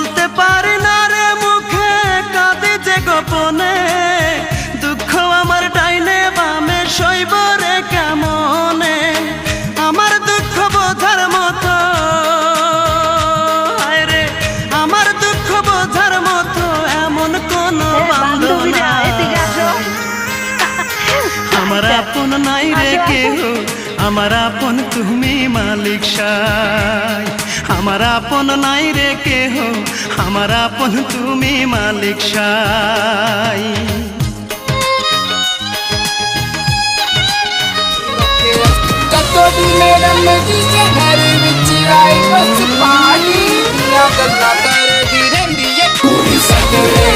বলতে পারি না রে মুখে, কাঁদে যে গোপনে, দুঃখ আমার ডাইনে বামে সইব রে কেমনে। আমার দুঃখ বোঝার মতো, হায় রে আমার দুঃখ বোঝার মতো এমন কোনো বান্ধব নাই। আমার আপন নাই রে কেহ, আমার আপন তুমি মালিক সাই। আমার আপন নাই রে কেহ, আমার আপন তুমি মালিক সাই। मेरा नजीजे घर विच आई बस पानी दियां गल्लां करदी रहिंदी है पूरी सैटरडे